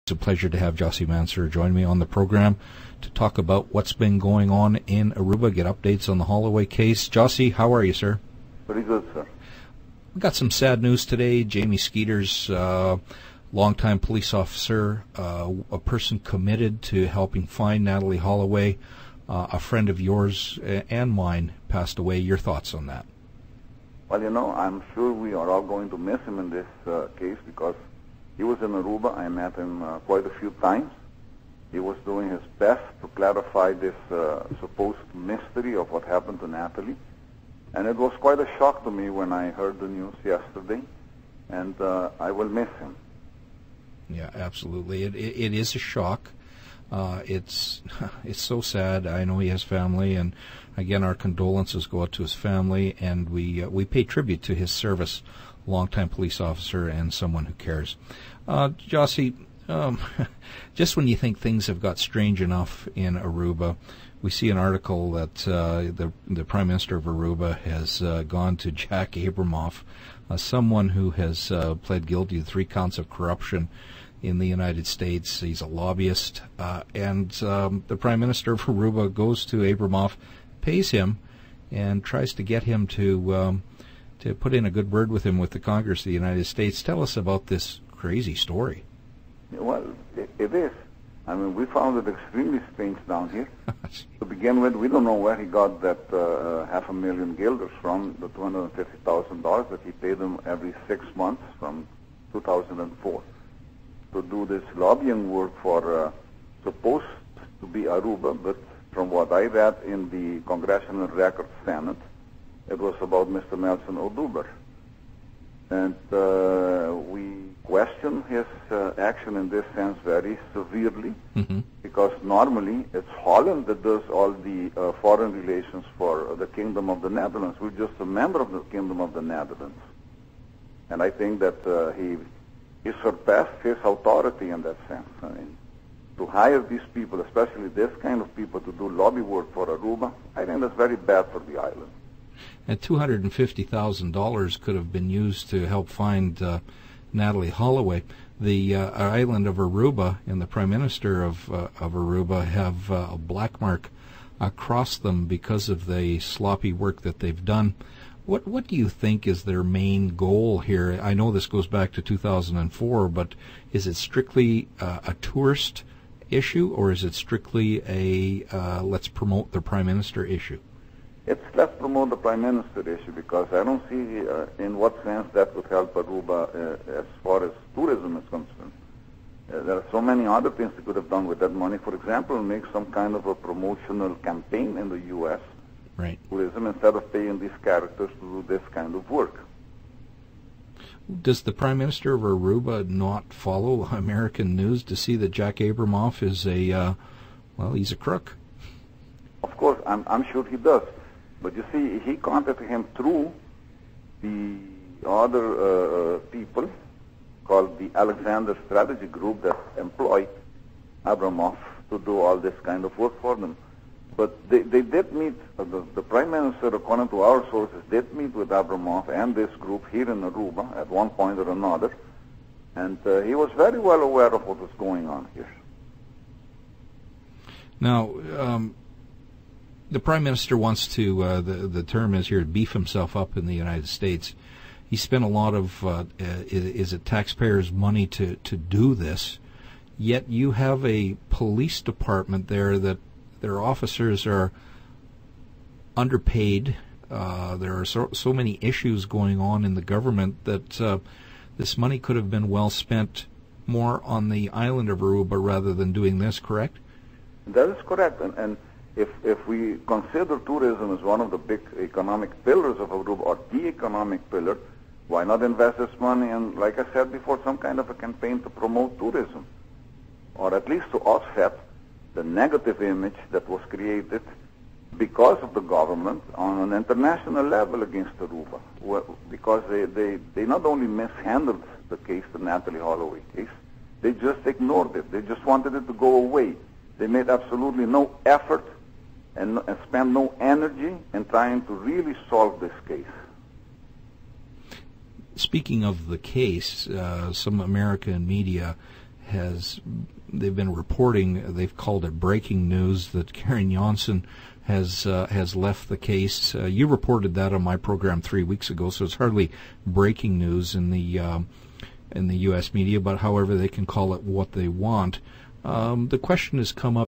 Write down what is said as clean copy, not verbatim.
It's a pleasure to have Jossy join me on the program to talk about what's been going on in Aruba, get updates on the Holloway case. Jossy, how are you, sir? Pretty good, sir. We got some sad news today. Jamie Skeeter's longtime police officer, a person committed to helping find Natalie Holloway, a friend of yours and mine, passed away. Your thoughts on that? Well, you know, I'm sure we are all going to miss him in this case because he was in Aruba. I met him quite a few times. He was doing his best to clarify this supposed mystery of what happened to Natalie. And it was quite a shock to me when I heard the news yesterday, and I will miss him. Yeah, absolutely. It is a shock. It's so sad. I know he has family, and again, our condolences go out to his family, and we pay tribute to his service. Longtime police officer and someone who cares. Jossy, just when you think things have got strange enough in Aruba, we see an article that the Prime Minister of Aruba has gone to Jack Abramoff, someone who has pled guilty to 3 counts of corruption in the United States. He's a lobbyist, and the Prime Minister of Aruba goes to Abramoff, pays him, and tries to get him to put in a good word with him with the Congress of the United States. Tell us about this crazy story. Well, it is. I mean, we found it extremely strange down here. To begin with, we don't know where he got that $500,000 guilders from, the $250,000 that he paid him every 6 months from 2004 to do this lobbying work for supposed to be Aruba, but from what I read in the Congressional Record Senate, it was about Mr. Nelson Oduber. And we question his action in this sense very severely, because normally it's Holland that does all the foreign relations for the Kingdom of the Netherlands. We're just a member of the Kingdom of the Netherlands. And I think that he surpassed his authority in that sense. I mean, to hire these people, especially this kind of people, to do lobby work for Aruba, I think that's very bad for the island. And $250,000 could have been used to help find Natalie Holloway. The island of Aruba and the Prime Minister of Aruba have a black mark across them because of the sloppy work that they've done. What do you think is their main goal here? I know this goes back to 2004, but is it strictly a tourist issue, or is it strictly a let's promote the Prime Minister issue? It's let's promote the Prime Minister issue, because I don't see in what sense that would help Aruba as far as tourism is concerned. There are so many other things they could have done with that money. For example, make some kind of a promotional campaign in the U.S. Right. tourism instead of paying these characters to do this kind of work. Does the Prime Minister of Aruba not follow American news to see that Jack Abramoff is he's a crook? Of course, I'm sure he does. But you see, he contacted him through the other people called the Alexander Strategy Group that employed Abramoff to do all this kind of work for them. But they did meet, the Prime Minister, according to our sources, did meet with Abramoff and this group here in Aruba at one point or another. And he was very well aware of what was going on here. Now, the Prime Minister wants to, the term is here, to beef himself up in the United States. He spent a lot of, is it taxpayers' money to do this, yet you have a police department there that their officers are underpaid. There are so many issues going on in the government that this money could have been well spent more on the island of Aruba rather than doing this, correct? That is correct. And if we consider tourism as one of the big economic pillars of Aruba, or the economic pillar, why not invest this money in, like I said before, some kind of a campaign to promote tourism, or at least to offset the negative image that was created because of the government on an international level against Aruba, because they not only mishandled the case, the Natalie Holloway case, they just ignored it. They just wanted it to go away. They made absolutely no effort and spent no energy in trying to really solve this case. Speaking of the case, some American media they've been reporting. They've called it breaking news that Karen Johnson has left the case. You reported that on my program 3 weeks ago, so it's hardly breaking news in the U.S. media. But however, they can call it what they want. The question has come up